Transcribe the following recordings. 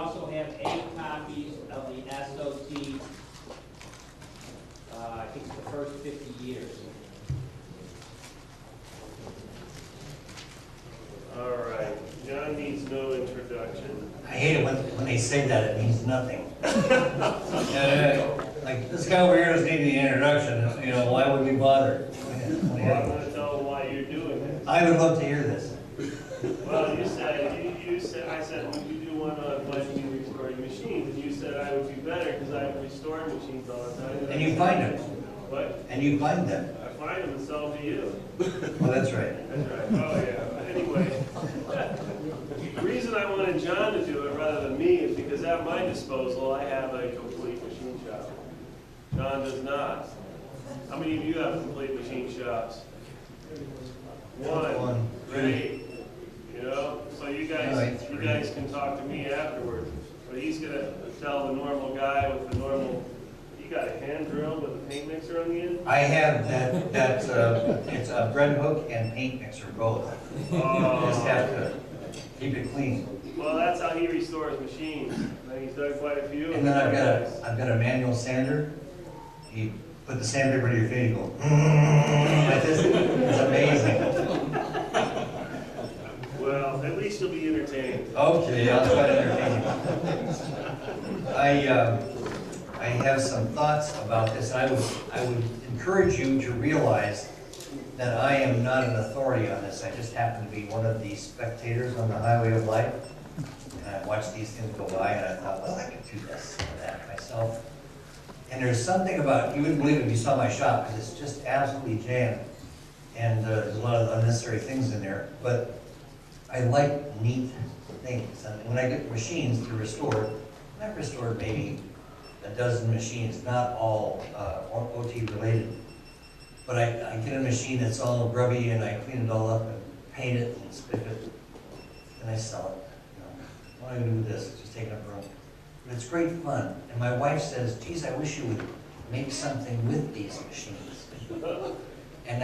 also have 8 copies of the SOT, I think it's the first 50 years. All right, John needs no introduction. I hate it when they say that, it means nothing. Like, this guy over here doesn't need any introduction, you know, why would we bother? Well, I'm gonna tell him why you're doing this. I would love to hear this. Well, you said, I said, would you do one on when you restoring machines? And you said I would be better because I restore machines all the time. And you find them. What? And you find them. I find them and sell them to you. Well, that's right. That's right. Oh, yeah. Anyway, the reason I wanted John to do it rather than me is because at my disposal, I have a complete machine shop. John does not. How many of you have complete machine shops? One. Great. You know, so you guys can talk to me afterwards. But he's gonna tell the normal guy with the normal. You got a hand drill with a paint mixer on the end? I have it's a bread hook and paint mixer both. You just have to keep it clean. Well, that's how he restores machines. And he's done quite a few. And then I've got a manual sander. You put the sandpaper to your feet and go, like this. It's amazing. Well, at least you'll be entertained. Okay, I'll try to entertain you. I have some thoughts about this. I would encourage you to realize that I am not an authority on this. I just happen to be one of the spectators on the highway of life. And I watched these things go by and I thought, well, I could do this or that myself. And there's something about, you wouldn't believe it if you saw my shop, because it's just absolutely jammed. And there's a lot of unnecessary things in there. But I like neat things. And when I get machines to restore, I've restored maybe a dozen machines, not all OT related. But I get a machine that's all grubby and I clean it all up and paint it and spiff it, and I sell it. You know, what am I gonna do with this? It's just taking up room. But it's great fun. And my wife says, geez, I wish you would make something with these machines. And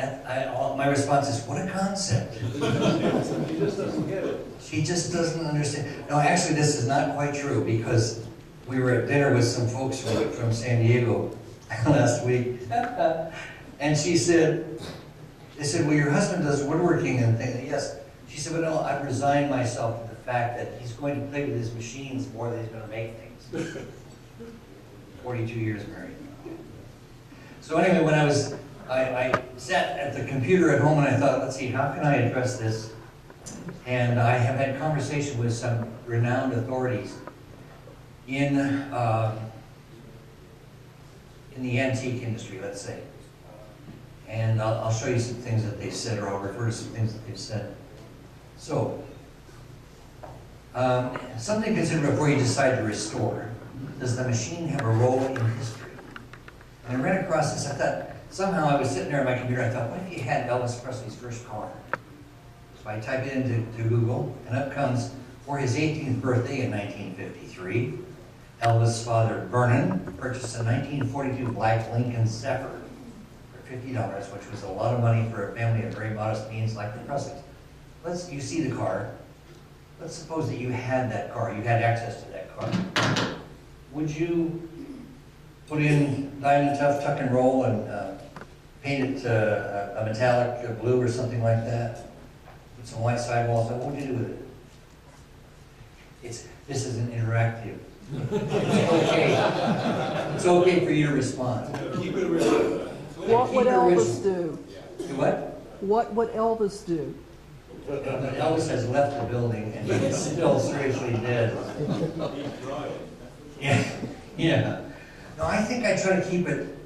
my response is, what a concept. He just doesn't get it. She just doesn't understand. No, actually, this is not quite true, because we were at dinner with some folks from San Diego last week. And she said, they said, well, your husband does woodworking and things. Yes. She said, but no, I've resigned myself to the fact that he's going to play with his machines more than he's going to make things. 42 years married. So anyway, when I sat at the computer at home and I thought, let's see, how can I address this? And I have had conversation with some renowned authorities in the antique industry, let's say. And I'll show you some things that they've said, or I'll refer to some things that they've said. So, something to consider before you decide to restore. Does the machine have a role in history? And I ran across this, I thought, somehow I was sitting there on my computer, I thought, what if you had Elvis Presley's first car? So I type it into Google, and up comes, for his 18th birthday in 1953, Elvis' father, Vernon, purchased a 1942 black Lincoln Zephyr for $50, which was a lot of money for a family of very modest means like the Presleys. You see the car. Let's suppose that you had that car, you had access to that car. Would you put in Diamond Tough Tuck and Roll and paint it a metallic blue or something like that? Put some white sidewalls on, what would you do with it? This is an interactive. It's okay. It's okay for you to respond. Keep it original. What would Elvis do? What? What would Elvis do? Elvis has left the building and he's still seriously dead. Yeah. No, I think I try to keep it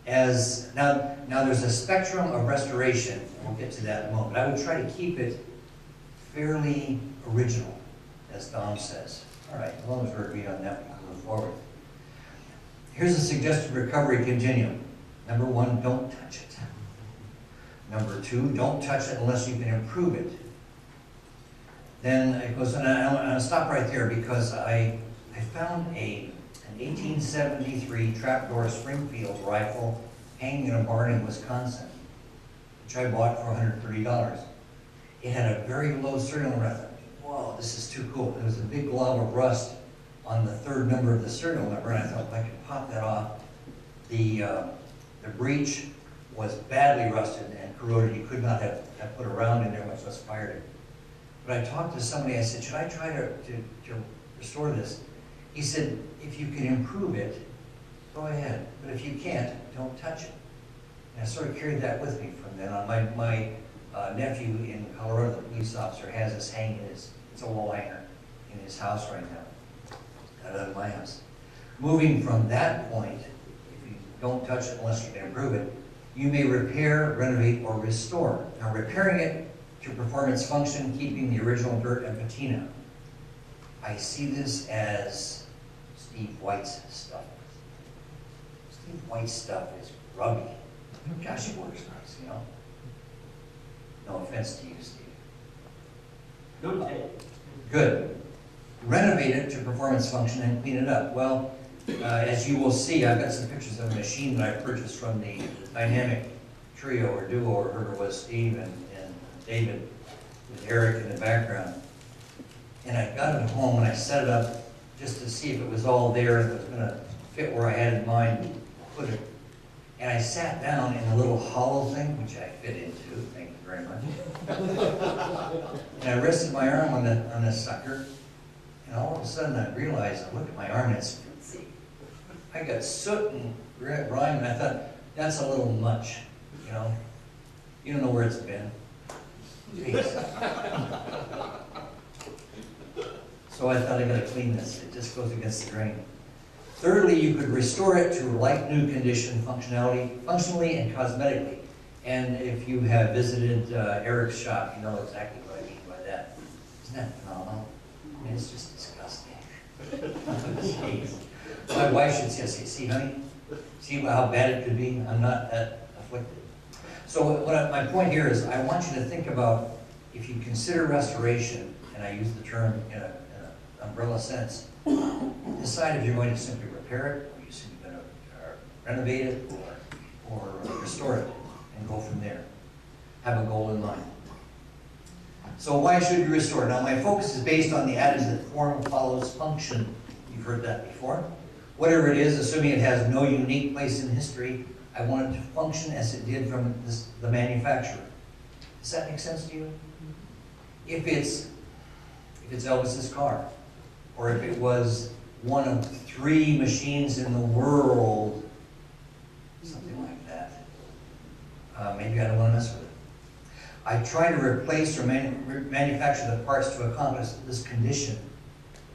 as, now there's a spectrum of restoration, and we'll get to that in a moment, but I would try to keep it fairly original, as Dom says. All right, as long as we're agreed on that, we can move forward. Here's a suggested recovery continuum. Number 1, don't touch it. Number 2, don't touch it unless you can improve it. Then it goes, and I'll stop right there because I found an 1873 trapdoor Springfield rifle hanging in a barn in Wisconsin, which I bought for $130. It had a very low serial number. I thought, whoa, this is too cool. There was a big glob of rust on the third number of the serial number, and I thought if I could pop that off, the breech was badly rusted and corroded. You could not have put a round in there, much less fired it. But I talked to somebody, I said, should I try to restore this? He said, if you can improve it, go ahead. But if you can't, don't touch it. And I sort of carried that with me from then on. My nephew in Colorado, the police officer, has this hanging, it's a wall hanger in his house right now, out of my house. Moving from that point, if you don't touch it unless you can improve it, you may repair, renovate, or restore. Now, repairing it to perform its function, keeping the original dirt and patina. I see this as Steve White's stuff. Steve White's stuff is grubby. Gosh, it works nice, you know? No offense to you, Steve. Good take. Good. Renovate it to perform its function and clean it up. Well, as you will see, I've got some pictures of a machine that I purchased from the dynamic trio or duo, or whoever it was, Steve and David, with Eric in the background. And I got it home and I set it up just to see if it was all there and it was going to fit where I had in mind to put it. And I sat down in a little hollow thing, which I fit into, thank you very much. And I rested my arm on the sucker, and all of a sudden I realized, I looked at my arm and it's filthy. I got soot and grime, and I thought, that's a little much, you know? You don't know where it's been. Jeez. So I thought I gotta clean this. It just goes against the grain. Thirdly, you could restore it to like new condition, functionally and cosmetically. And if you have visited Eric's shop, you know exactly what I mean by that. Isn't that phenomenal? I mean, it's just disgusting. Jeez. My wife should say, see, honey, see how bad it could be? I'm not that afflicted. So my point here is I want you to think about, if you consider restoration, and I use the term in an umbrella sense, decide if you're going to simply repair it, or you're simply going to renovate it, or restore it, and go from there. Have a goal in mind. So why should you restore? Now my focus is based on the adage that form follows function. You've heard that before. Whatever it is, assuming it has no unique place in history, I want it to function as it did from the manufacturer. Does that make sense to you? If it's Elvis's car, or if it was one of 3 machines in the world, something like that, maybe I don't want to mess with it. I try to replace or manufacture the parts to accomplish this condition.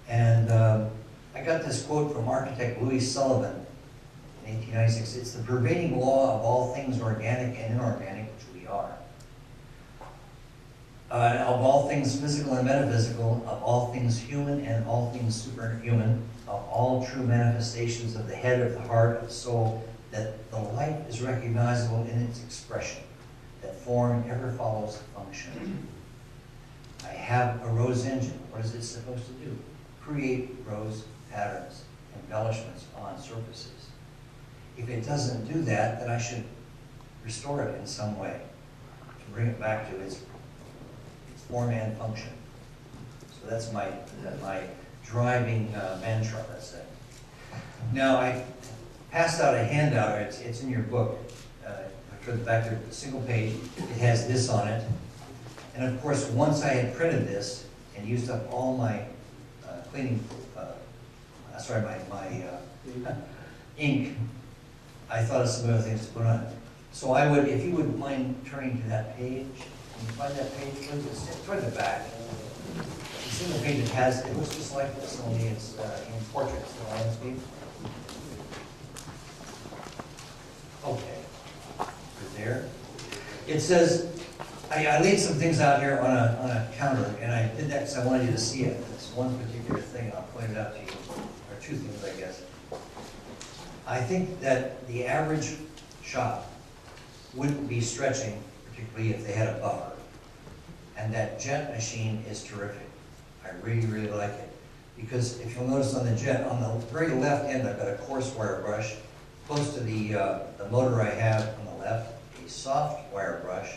And I got this quote from architect Louis Sullivan in 1896. It's the pervading law of all things organic and inorganic, which we are. Of all things physical and metaphysical, of all things human and all things superhuman, of all true manifestations of the head, of the heart, of the soul, that the life is recognizable in its expression, that form ever follows function. I have a rose engine. What is it supposed to do? Create rose patterns, embellishments on surfaces. If it doesn't do that, then I should restore it in some way to bring it back to its form and function. So that's my driving mantra, let's say. Now, I passed out a handout. It's in your book. Toward the back there, a single page. It has this on it. And of course, once I had printed this and used up all my cleaning, my ink, I thought of some other things to put on it. So I would, if you wouldn't mind turning to that page, can you find that page, please? It's toward the back. The single page it looks just like this, only it's in portraits, the landscape. Okay, right there. It says, I laid some things out here on a counter, and I did that because I wanted you to see it. It's one particular thing, I'll point it out to you, or 2 things, I guess. I think that the average shop wouldn't be stretching, particularly if they had a buffer. And that jet machine is terrific. I really, really like it. Because if you'll notice on the jet, on the very left end, I've got a coarse wire brush. Close to the motor I have on the left, a soft wire brush.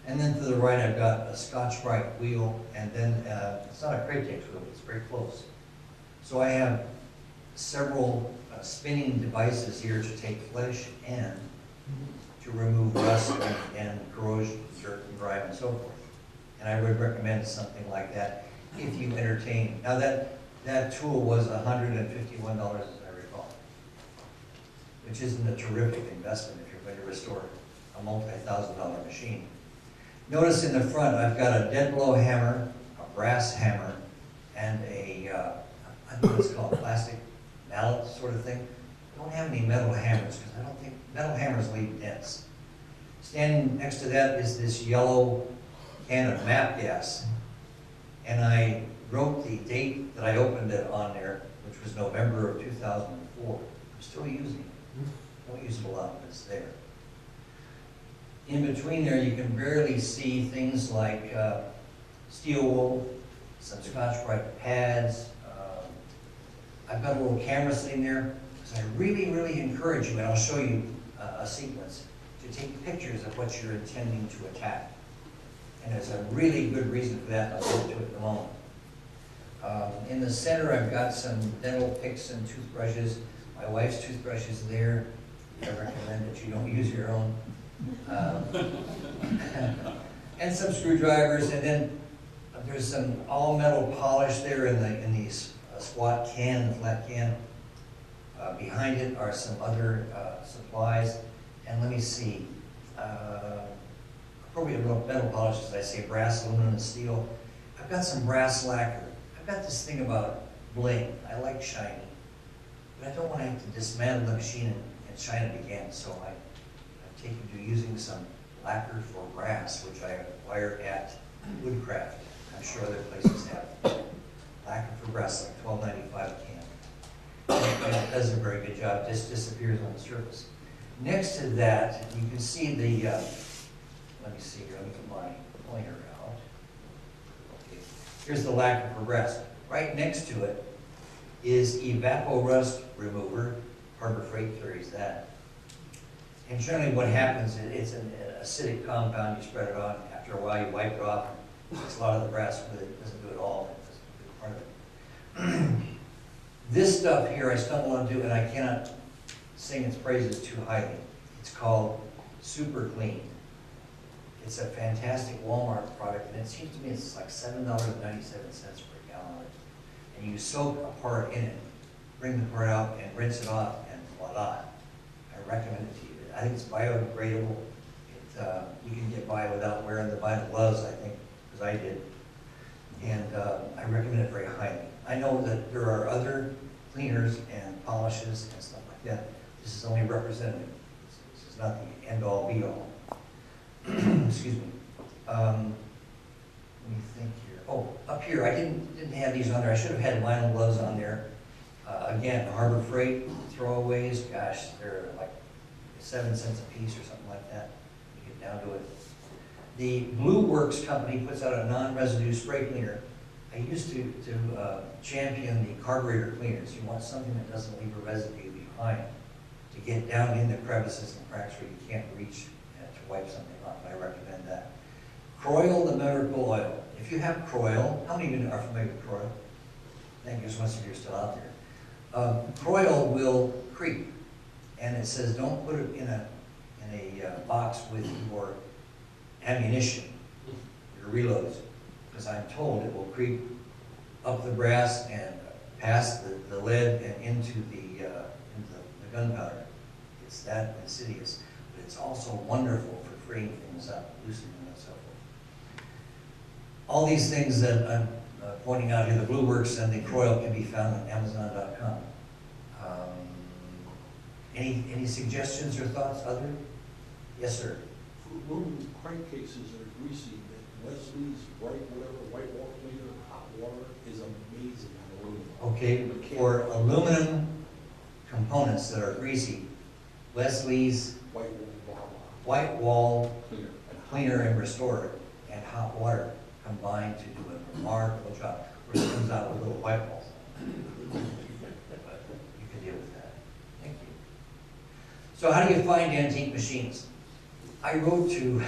And then to the right, I've got a Scotch-Brite wheel, and then it's not a Kratex wheel, it's very close. So I have several spinning devices here to take flesh and to remove rust and corrosion, dirt and grime and so forth. And I would recommend something like that if you entertain. Now that tool was $151 as I recall, which isn't a terrific investment if you're going to restore a multi-$1,000 machine. Notice in the front I've got a dead blow hammer, a brass hammer, and I don't know what it's called, plastic mallet sort of thing. I don't have any metal hammers because I don't think metal hammers leave dents. Standing next to that is this yellow can of MAP gas, and I wrote the date that I opened it on there, which was November of 2004. I'm still using it. Don't use it a lot, but it's there. In between there, you can barely see things like steel wool, some Scotch-Brite pads. I've got a little camera sitting there, because I really, really encourage you, and I'll show you a sequence, to take pictures of what you're intending to attack. And there's a really good reason for that, and I'll get to it in a moment. In the center, I've got some dental picks and toothbrushes. My wife's toothbrush is there. I recommend that you don't use your own. And some screwdrivers, and then there's some all-metal polish there in the squat can, the flat can. Behind it are some other supplies, and let me see. Appropriate metal polish, as I say, brass, aluminum, and steel. I've got some brass lacquer. I've got this thing about bling. I like shiny, but I don't want to have to dismantle the machine and shine it again. So I've taken to using some lacquer for brass, which I acquired at Woodcraft. I'm sure other places have lacquer for brass, like $12.95 a can. And it does a very good job. It just disappears on the surface. Next to that, you can see the. Let me see here. Let me get my pointer out. Okay. Here's the lacquer for brass. Right next to it is Evapo-Rust Remover. Harbor Freight carries that. And generally what happens is it's an acidic compound. You spread it on. After a while, you wipe it off. It's a lot of the brass with it. It doesn't do it all. It doesn't do part of it. This stuff here I stumbled onto, and I cannot sing its praises too highly. It's called Super Clean. It's a fantastic Walmart product, and it seems to me it's like $7.97 per gallon. And you soak a part in it, bring the part out, and rinse it off, and voila. I recommend it to you. I think it's biodegradable. You can get by without wearing the vinyl gloves, I think, because I did. And I recommend it very highly. I know that there are other cleaners and polishes and stuff like that. This is only representative. This is not the end-all, be-all. Excuse me. Let me think here. Oh, up here, I didn't have these on there. I should have had vinyl gloves on there. Again, Harbor Freight throwaways, gosh, they're like 7 cents a piece or something like that. You get down to it. The Blue Works company puts out a non-residue spray cleaner. I used to champion the carburetor cleaners. You want something that doesn't leave a residue behind to get down in the crevices and cracks where you can't reach to wipe something off. I recommend that. Croil the miracle oil. If you have Croil, how many of you are familiar with Croil? Thank you, most of you are still out there. Croil will creep, and it says don't put it in a box with your ammunition, your reloads, because I'm told it will creep up the brass and past the lead and into the gunpowder. It's that insidious, but it's also wonderful for freeing things up, loosening them and so forth. All these things that I'm pointing out here, the Blue Works and the Croil, can be found on Amazon.com. Any suggestions or thoughts? Other? Yes, sir. For aluminum crankcases that are greasy, that Leslie's white water cleaner, hot water is amazing on aluminum. Okay, for aluminum components that are greasy, Leslie's white wall cleaner and restorer and hot water combined to do a remarkable job. Of course, it comes out with little white walls. You can deal with that. Thank you. So how do you find antique machines? I wrote to,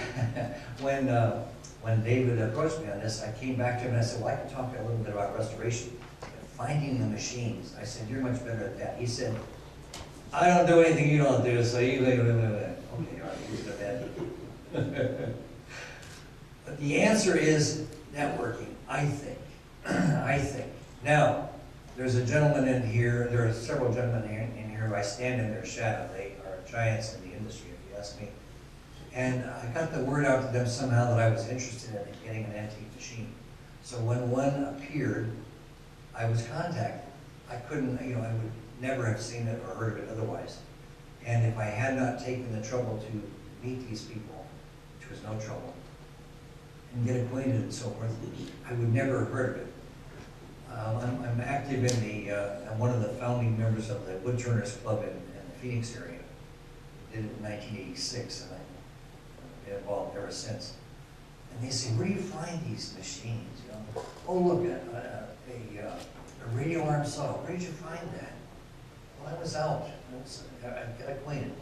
when David approached me on this, I came back to him and I said, well, I can talk a little bit about restoration. Finding the machines. I said, you're much better at that. He said, I don't do anything you don't do, so you okay, all right, he's good. But the answer is networking, I think. I think. Now, there's a gentleman in here, there are several gentlemen in here who I stand in their shadow. They are giants in the industry, if you ask me. And I got the word out to them somehow that I was interested in getting an antique machine. So when one appeared, I was contacted. I couldn't, I would never have seen it or heard of it otherwise. And if I had not taken the trouble to meet these people, which was no trouble, and get acquainted and so forth, I would never have heard of it. I'm active in the, I'm one of the founding members of the Woodturners Club in the Phoenix area. I did it in 1986, and I've been involved ever since. And they say, where do you find these machines? Oh, look, a radio arm saw. Where did you find that? Well, I was out. I got acquainted.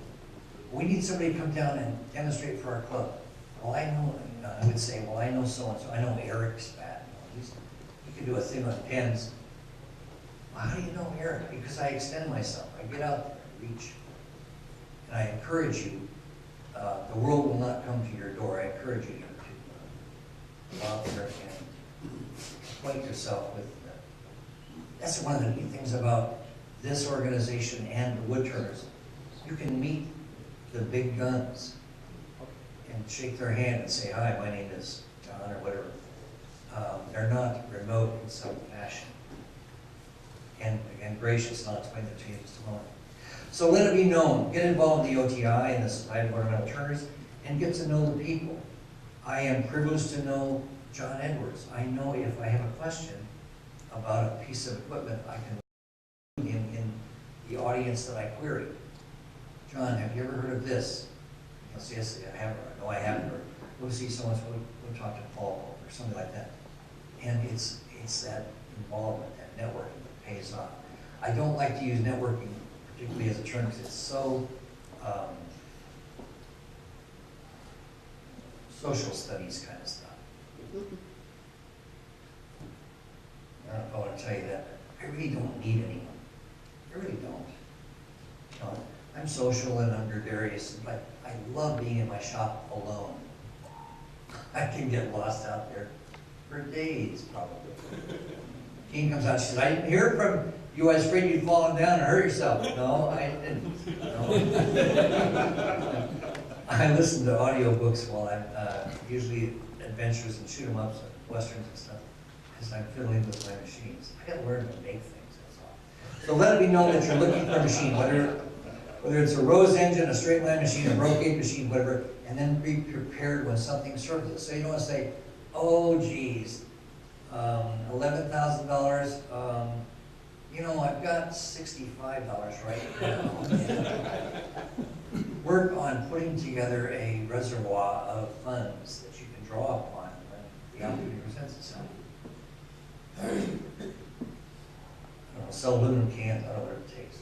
We need somebody to come down and demonstrate for our club. Well, I know, I would say, well, I know so-and-so. I know Eric's bad. He can do a thing on pens. Well, how do you know Eric? Because I extend myself. I get out there, reach. And I encourage you. The world will not come to your door. I encourage you to go out there and acquaint yourself with. That's one of the neat things about this organization and the Woodturners. You can meet the big guns and shake their hand and say, hi, my name is John, or whatever. They're not remote in some fashion. And gracious, and I'll explain that to you in just a moment. So let it be known. Get involved in the OTI and the Society of Ornamental Turners and get to know the people. I am privileged to know John Edwards. I know if I have a question about a piece of equipment, I can put him in the audience that I query. John, have you ever heard of this? He'll say, yes, I have, or no, I haven't, or we'll see someone, we'll talk to Paul, or something like that. And it's that involvement, that networking that pays off. I don't like to use networking, particularly as a term, because it's so social studies kind of stuff. I don't know if I want to tell you that, but I really don't need anyone. I really don't. I'm social and I'm gregarious, but I love being in my shop alone. I can get lost out there for days, probably. King comes out, she says, I didn't hear from you. I was afraid you'd fallen down and hurt yourself. No, I didn't. No. I listen to audiobooks while I'm usually adventures and shoot 'em ups and westerns and stuff, because I'm fiddling with my machines. I gotta learn to make things, that's all. So let it be known that you're looking for a machine, whether it's a Rose engine, a straight line machine, a brocade machine, whatever, and then be prepared when something surfaces. So you don't want to say, oh geez, $11,000, I've got $65 right now. Work on putting together a reservoir of funds that you can draw upon when the opportunity presents itself. I don't know, sell aluminum cans, I don't know what it takes.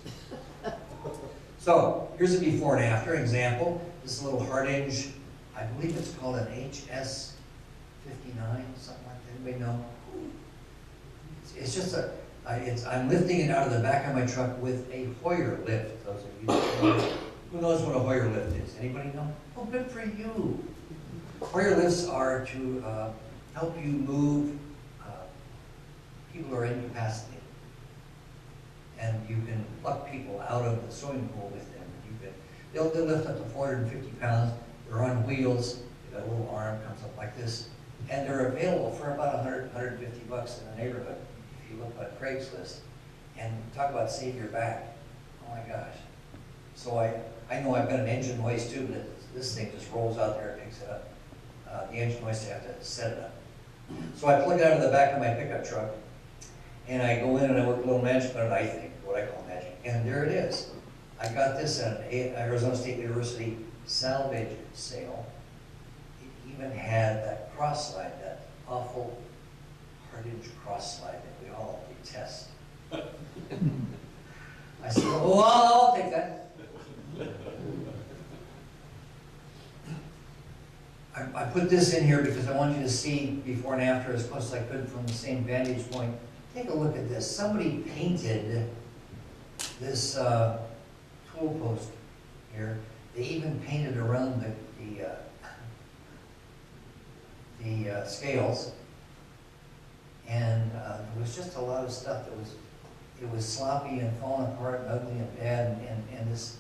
So, here's a before and after example. This little hard hinge, I believe it's called an HS 59, something like that. Anybody know? It's just I'm lifting it out of the back of my truck with a Hoyer lift. Those of you that know, who knows what a Hoyer lift is? Anybody know? Oh, good for you. Hoyer lifts are to help you move people who are incapacitated. And you can pluck people out of the swimming pool with them. They'll lift up to 450 pounds. They're on wheels. They've got a little arm, comes up like this. And they're available for about 100, 150 bucks in the neighborhood, if you look on Craigslist. And talk about save your back. Oh my gosh. So I know I've got an engine hoist too, but this thing just rolls out there and picks it up. The engine hoist, I have to set it up. So I plug it out of the back of my pickup truck, and I go in and I work a little magic on it, I think, what I call magic. And there it is. I got this at an Arizona State University salvage sale. It even had that cross slide, that awful hard-hinge cross slide that we all detest. I said, oh, I'll take that. put this in here because I want you to see before and after as close as I could from the same vantage point. Take a look at this. Somebody painted this tool post here. They even painted around the scales. And there was just a lot of stuff that it was sloppy and falling apart and ugly and bad, and this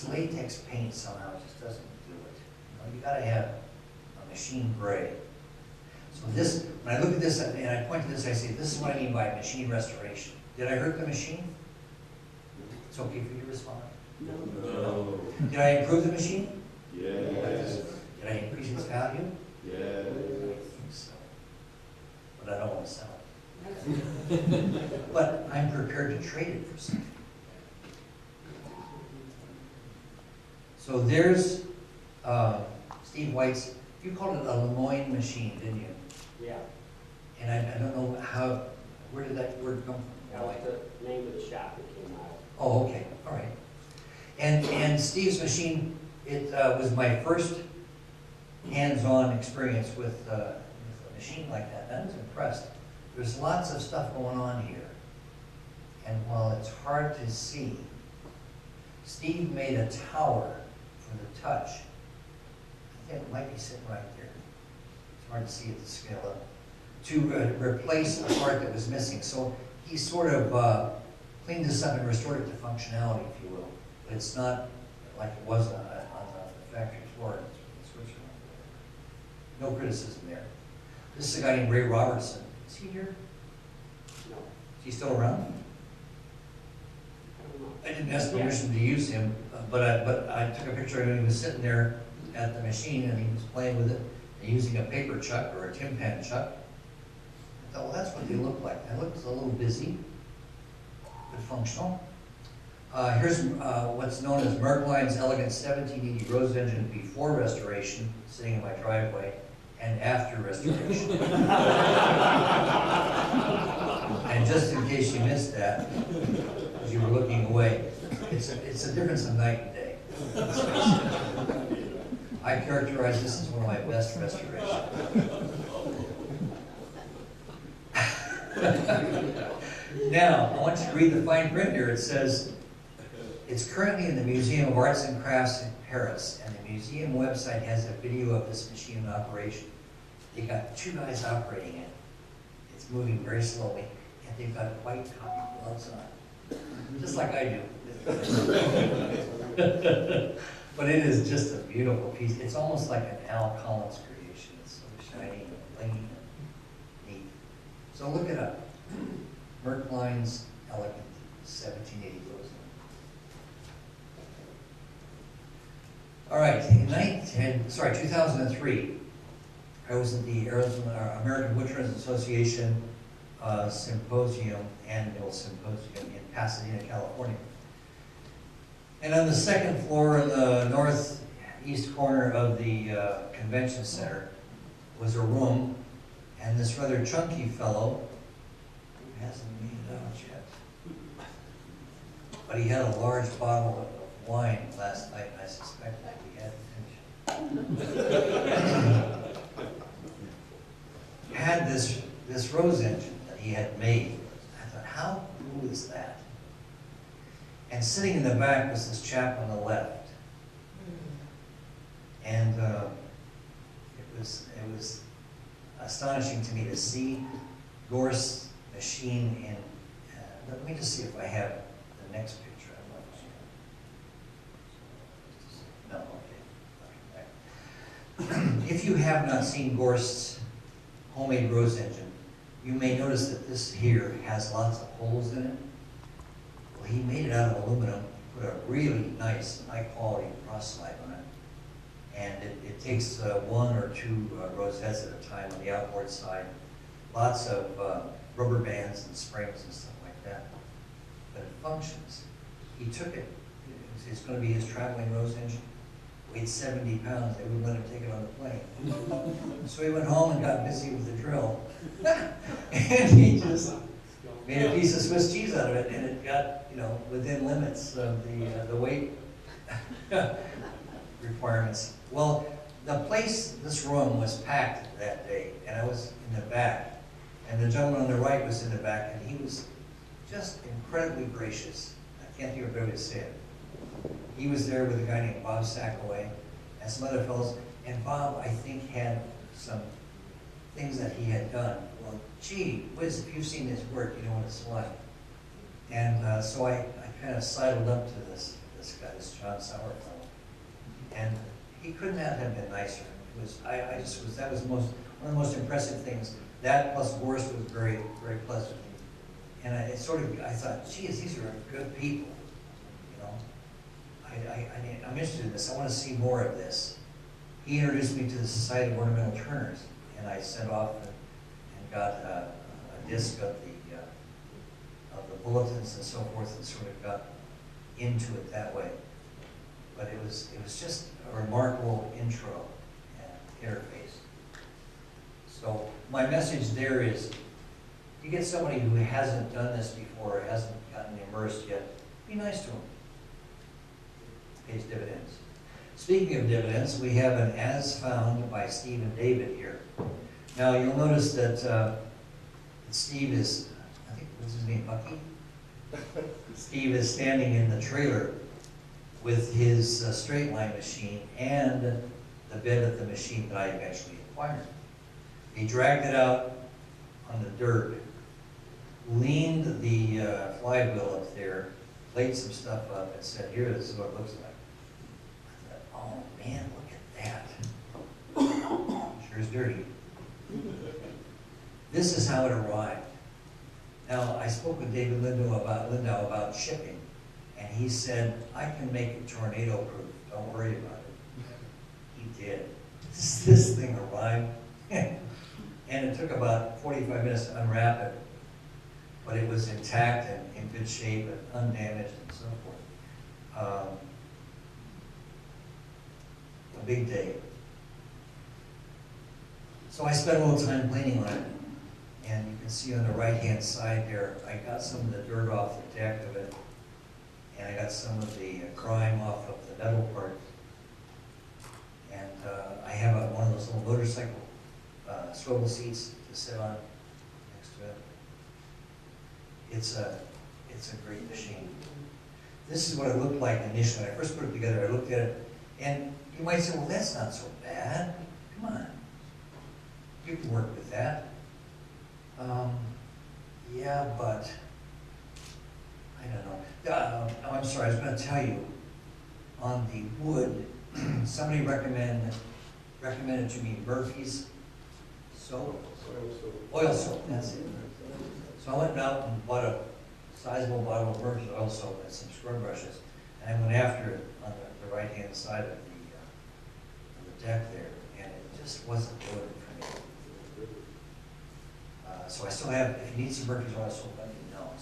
latex paint somehow just doesn't do it. You gotta have a machine gray. So this, when I look at this and I point to this, I say, this is what I mean by machine restoration. Did I hurt the machine? It's okay for you to respond. No. Did I improve the machine? Yes. Did I increase its value? Yes. I think so. But I don't want to sell it. But I'm prepared to trade it for something. So there's Steve White's, you called it a Lemoyne machine, didn't you? Yeah, And I don't know how, where did that word come from? that was the name of the shop that came out. Oh, okay, all right. And Steve's machine, it was my first hands-on experience with a machine like that. I was impressed. There's lots of stuff going on here. And while it's hard to see, Steve made a tower for the touch. I think it might be sitting right there. It's hard to see at the scale up. To replace the part that was missing. So he sort of cleaned this up and restored it to functionality, if you will. But it's not like it was on the factory floor. No criticism there. This is a guy named Ray Robertson. Is he here? No, Is he still around? I don't know. I didn't ask permission to use him, but I took a picture of him. He was sitting there at the machine and he was playing with it and using a paper chuck or a tin pan chuck. I thought, well, that's what they look like. It looks a little busy, but functional. Here's what's known as Merkline's elegant 1780 Rose engine before restoration, sitting in my driveway, and after restoration. And just in case you missed that, as you were looking away, it's a difference of night and day. I characterize this as one of my best restorations. Now, I want you to read the fine print here. It says, it's currently in the Museum of Arts and Crafts in Paris, and the museum website has a video of this machine in operation. They got 2 guys operating it. It's moving very slowly, and they've got white cotton gloves on, just like I do. But it is just a beautiful piece. It's almost like an Al Collins creation. It's so shiny and blingy and neat. So look it up. Merkline's elegant 1780 Rose. All right, in 2003, I was at the American Woodturns Association annual symposium in Pasadena, California. And on the second floor in the northeast corner of the convention center was a room, and this rather chunky fellow, who hasn't made it out yet, but he had a large bottle of wine last night, and I suspect that he hadn't finished. Had this Rose engine that he had made. I thought, how cool is that? And sitting in the back was this chap on the left. And it was astonishing to me to see Gorst's machine in, let me just see if I have the next picture. No, okay. If you have not seen Gorst's homemade Rose engine, you may notice that this here has lots of holes in it. Well, he made it out of aluminum, put a really nice, high-quality cross slide on it. And it takes 1 or 2 rosettes at a time on the outboard side. Lots of rubber bands and springs and stuff like that. But it functions. He took it. It's going to be his traveling Rose engine. Weighed 70 pounds. They wouldn't let him take it on the plane. So he went home and got busy with the drill. And he just made a piece of Swiss cheese out of it, and it got, within limits of the weight requirements. Well, the place, this room was packed that day, and I was in the back, and the gentleman on the right was in the back, and he was just incredibly gracious. I can't think of a better way to say it. He was there with a guy named Bob Sackaway and some other fellows, and Bob, I think, had some things that he had done. Well, gee whiz, if you've seen his work, you know what it's like. And so I kind of sidled up to this guy, this John Sauer fellow, and he couldn't have been nicer. It was, that was one of the most impressive things. That plus Boris was very, very pleasant. And I thought, geez, these are good people, you know. I'm interested in this. I want to see more of this. He introduced me to the Society of Ornamental Turners, and I sent off and got a disc of the bulletins and so forth, and sort of got into it that way. But it was just a remarkable intro and interface. So my message there is, you get somebody who hasn't done this before, or hasn't gotten immersed yet, be nice to them. It pays dividends. Speaking of dividends, we have an as found by Steve and David here. Now you'll notice that Steve is, I think, what's his name, Bucky? Steve is standing in the trailer with his straight line machine and the bed of the machine that I eventually acquired. He dragged it out on the dirt, leaned the flywheel up there, laid some stuff up, and said, "Here, this is what it looks like." I thought, oh man, look at that. Sure is dirty. This is how it arrived. Now, I spoke with David Lindau about shipping, and he said, "I can make it tornado-proof. Don't worry about it." He did. This thing arrived, and it took about 45 minutes to unwrap it, but it was intact and in good shape and undamaged and so forth. A big day. So I spent a little time cleaning on it. And you can see on the right-hand side there, I got some of the dirt off the deck of it, and I got some of the grime off of the metal part. And I have one of those little motorcycle swivel seats to sit on next to it. It's a great machine. This is what it looked like initially. When I first put it together, I looked at it, and you might say, well, that's not so bad. Come on. You can work with that. Yeah, but I don't know. I'm sorry, I was going to tell you, on the wood, somebody recommended to me Murphy's soap. Oil soap, that's it. So I went out and bought a sizable bottle of Murphy's oil soap and some scrub brushes, and I went after it on the right-hand side of the deck there, and it just wasn't good for me. So I still have, if you need some Murphy's oil soap, let me know.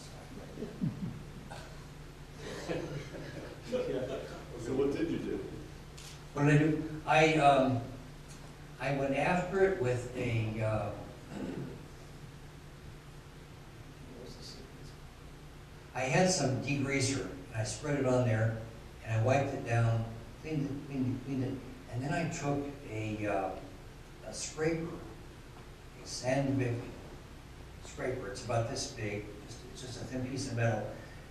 So what did you do? What did I do? I went after it with a, I had some degreaser, and I spread it on there, and I wiped it down, cleaned it, and then I took a scraper, a Sandvik scraper. It's about this big. It's just a thin piece of metal,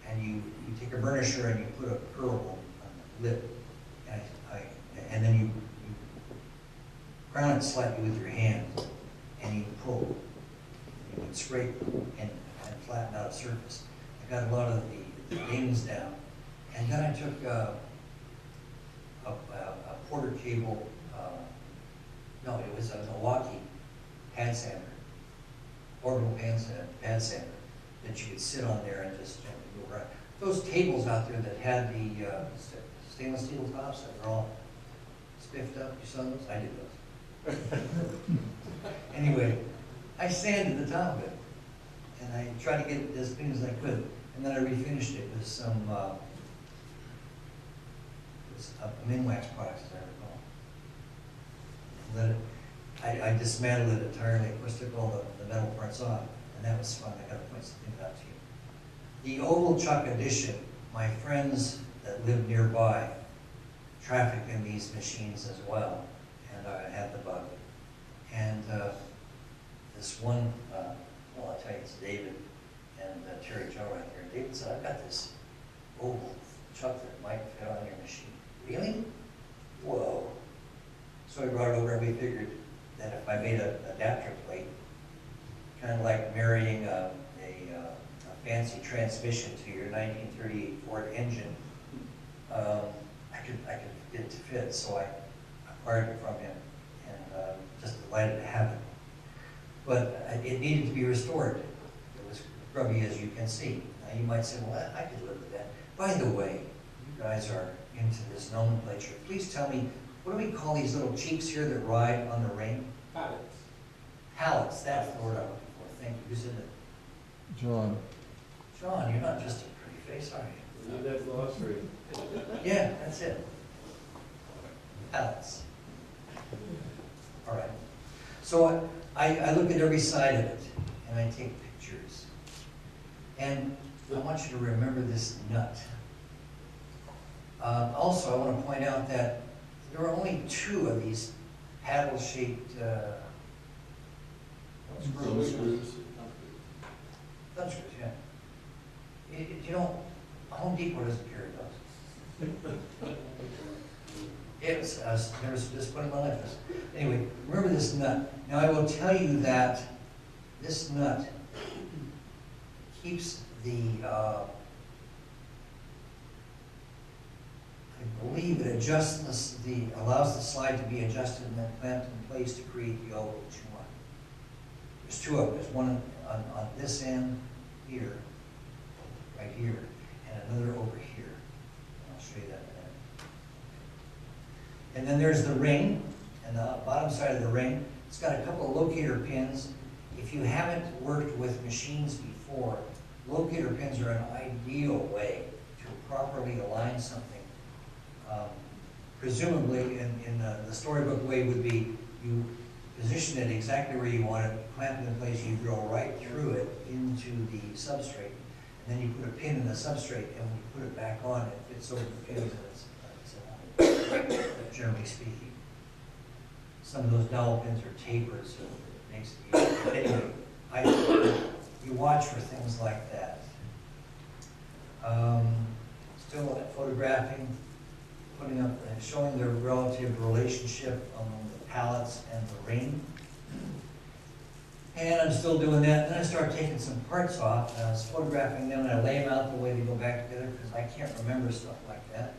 and you take a burnisher and you put a curl on the lip, and then you crown it slightly with your hand, and you pull. You can scrape and flatten out a surface. I got a lot of the dings down, and then I took a Porter cable. No, it was a Milwaukee pad sander. Orbital pad sander that you could sit on there and just gently go around. Those tables out there that had the stainless steel tops that were all spiffed up, you saw those? I did those. Anyway, I sanded the top of it, and I tried to get it as clean as I could, and then I refinished it with some a Minwax product, as I recall. And then I dismantled it entirely. Of course, took all the metal parts off, and that was fun. I got to point something out to you. The Oval Chuck Edition, my friends that live nearby traffic in these machines as well. and I had the bug. And this one, well, I'll tell you, it's David and Terry Joe right there. David said, I've got this oval chuck that might fit on your machine. Really? Whoa. So we brought it over and we figured that if I made an adapter plate, kind of like marrying a fancy transmission to your 1938 Ford engine, I could get it to fit. So I acquired it from him and just delighted to have it. But it needed to be restored. It was grubby, as you can see. Now you might say, well, I could live with that. By the way, you guys are into this nomenclature. Please tell me, what do we call these little cheeks here that ride on the ring? Pallets. Pallets, that's the word I'm looking for. Thank you. Who's in it? John. John, you're not just a pretty face, are you? Need that glossary. Yeah, that's it. Pallets. All right. So I look at every side of it, and I take pictures. And I want you to remember this nut. Also, I want to point out that there are only 2 of these paddle-shaped Thumb screws. thumb screws, yeah. You know, Home Depot doesn't carry those. It was, never just put in my life. Anyway, remember this nut. Now I will tell you that this nut keeps the, I believe it adjusts allows the slide to be adjusted and then clamped in place to create the oval that you want. There's 2 of them. There's one on this end here, right here, and another over here. I'll show you that in a minute. And then there's the ring, and the bottom side of the ring, it's got a couple of locator pins. If you haven't worked with machines before, locator pins are an ideal way to properly align something. Presumably, in the storybook way would be you position it exactly where you want it, clamp it in place, you drill right through it into the substrate, and then you put a pin in the substrate, and when you put it back on, it fits over the pins, and it's generally speaking. Some of those dowel pins are tapered, so it makes it easier. But anyway, you watch for things like that. Still photographing, putting up, showing the relative relationship among the pallets and the ring. And I'm still doing that. Then I start taking some parts off, and I was photographing them, and I lay them out the way they go back together, because I can't remember stuff like that.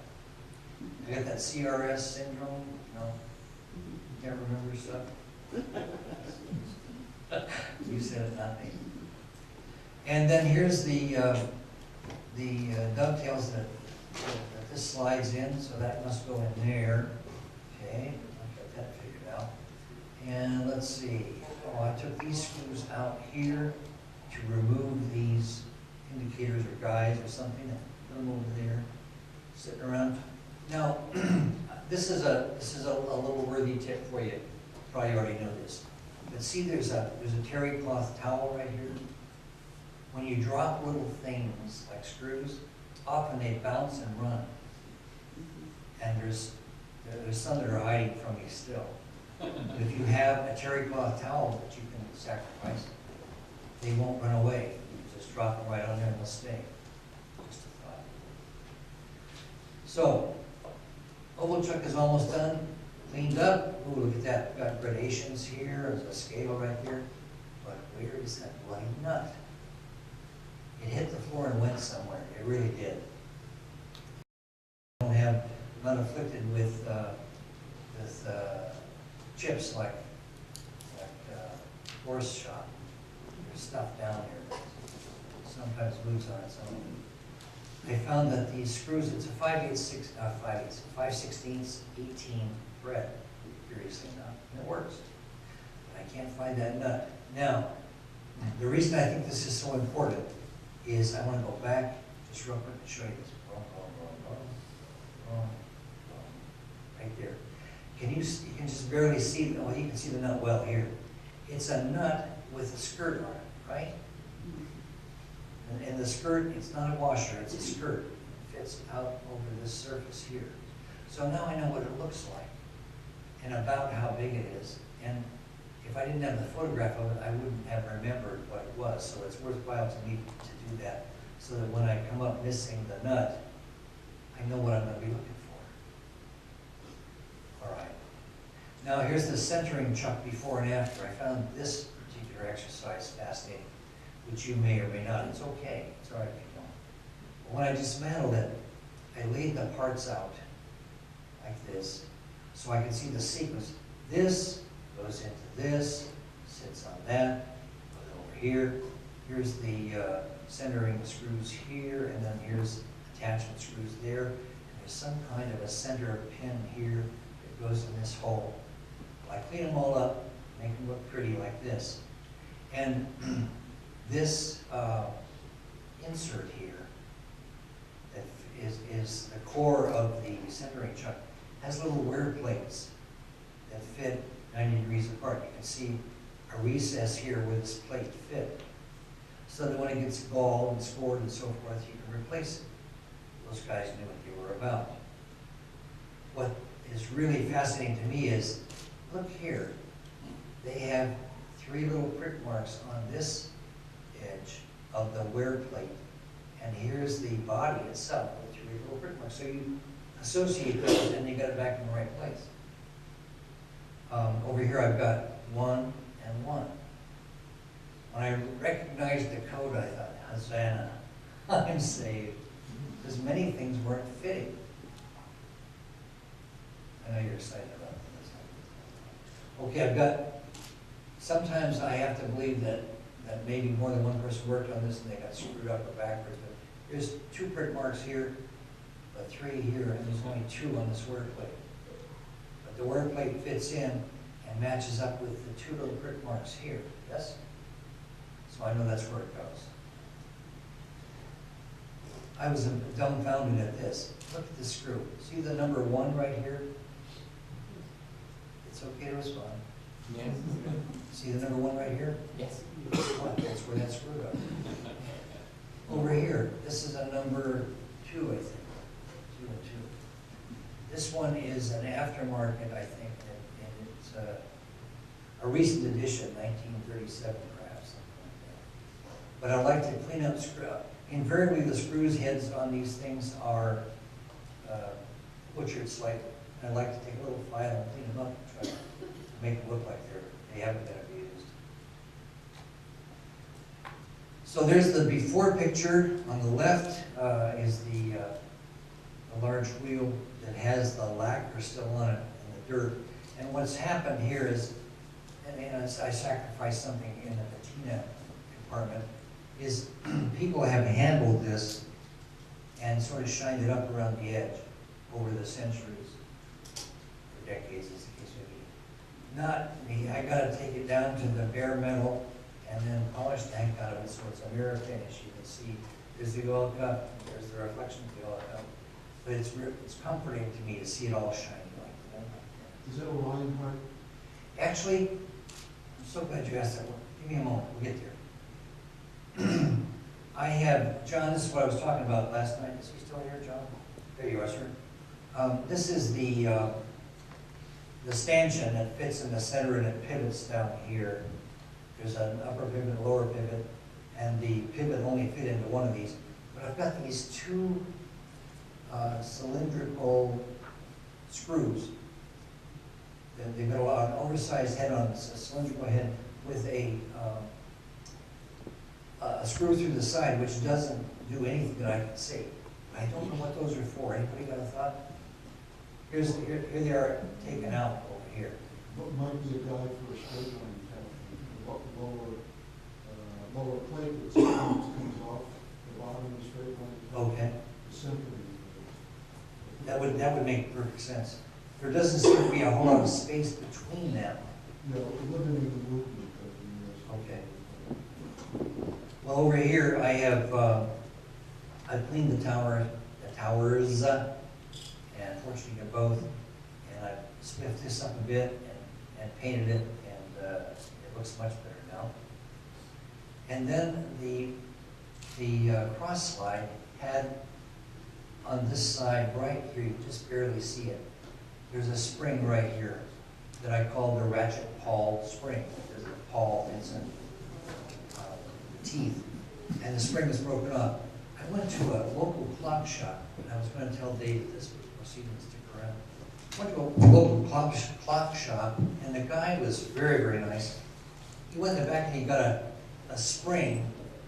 I got that CRS syndrome, can't remember stuff. You said it, not me. And then here's the dovetails that this slides in, so that must go in there. Okay, I've got that figured out. And let's see, I took these screws out here to remove these indicators or guides or something, and put them over there, sitting around. Now, this is a little worthy tip for you. Probably already know this, but see, there's a terry cloth towel right here. When you drop little things like screws, often they bounce and run, and there's some that are hiding from you still. But if you have a terry cloth towel that you can sacrifice, they won't run away. You just drop them right on there and they'll stay. Just a thought. So, oval chuck is almost done, cleaned up. Ooh, look at that. We've got gradations here. There's a scale right here. But where is that bloody nut? It hit the floor and went somewhere. It really did. I don't have, I'm not afflicted with chips like horse shop. There's stuff down here that sometimes moves on its own. I found that these screws, it's a 5/16 18 thread, curiously enough, and it works. But I can't find that nut. Now, the reason I think this is so important is I want to go back just real quick and show you this. Right there. You can just barely see, well, you can see the nut well here. It's a nut with a skirt on it, right? And the skirt, it's not a washer, it's a skirt. It fits out over this surface here. So now I know what it looks like. and about how big it is. And if I didn't have the photograph of it, I wouldn't have remembered what it was. So it's worthwhile to me to do that, so that when I come up missing the nut, I know what I'm going to be looking for. All right. Now here's the centering chuck before and after. I found this particular exercise fascinating, which you may or may not. It's okay. It's all right if you don't. But when I dismantled it, I laid the parts out like this, so I can see the sequence. This goes into this, sits on that, goes over here. Here's the centering screws here, and then here's attachment screws there. And there's some kind of a center pin here that goes in this hole. I clean them all up, make them look pretty like this. And this insert here that is the core of the centering chuck has little wear plates that fit 90 degrees apart. You can see a recess here where this plate fit, so that when it gets galled and scored and so forth, you can replace it. Those guys knew what they were about. What is really fascinating to me is, look here, they have 3 little prick marks on this edge of the wear plate, and here's the body itself with 3 little prick marks. So you associate those, and you got it back in the right place. Over here I've got 1 and 1. When I recognized the code, I thought, Hosanna, I'm saved, because many things weren't fitting. I know you're excited about this. Okay, I've got, sometimes I have to believe that maybe more than one person worked on this and they got screwed up or backwards, but there's 2 prick marks here, but 3 here, and there's only 2 on this wear plate. But the wear plate fits in and matches up with the 2 little prick marks here, yes? So I know that's where it goes. I was dumbfounded at this. Look at the screw. See the number 1 right here? It's okay to respond. Yes. See the number 1 right here? Yes. What? That's where that screw goes. Over here, this is a number 2, I think. 2 and 2. This one is an aftermarket, I think, and it's a recent edition, 1937 perhaps, something like that. But I like to clean up screw. Invariably, the screws heads on these things are butchered slightly. And I like to take a little file and clean them up and try to make them look like they haven't been abused. So there's the before picture. On the left is the large wheel that has the lacquer still on it in the dirt. And what's happened here is, and I sacrificed something in the patina compartment, is people have handled this and sort of shined it up around the edge over the centuries, or decades as the case may be. Not me. I got to take it down to the bare metal and then polish the heck out of it so it's a mirror finish. You can see there's the oil cup, there's the reflection of the oil cup. But it's comforting to me to see it all shiny like that. Is that Orion part? Actually, I'm so glad you asked that one. Give me a moment, we'll get there. I have, John, this is what I was talking about last night. Is he still here, John? There you are, sir. This is the stanchion that fits in the center and it pivots down here. There's an upper pivot, lower pivot, and the pivot only fit into one of these. But I've got these 2 cylindrical screws. They've got an oversized head on this, a cylindrical head with a screw through the side, which doesn't do anything that I can see. I don't know what those are for. Anybody got a thought? Here they are taken out over here. What might be a guide for a straight line lower plate that sometimes comes off the bottom of the straight line. Okay. Simply. That would make perfect sense. There doesn't seem to be a whole lot of space between them. No, eliminating the movement of the Okay. Well, over here I have I've cleaned the towers, and fortunately they're both, and I've spiffed this up a bit and painted it, and it looks much better now. And then the cross slide had on this side right here, you just barely see it. There's a spring right here. that I call the ratchet pawl spring. There's a pawl, it's in teeth, and the spring was broken off. I went to a local clock shop, and I was going to tell Dave this, but of course he didn't stick around. Went to a local clock shop, and the guy was very, very nice. He went in the back and he got a spring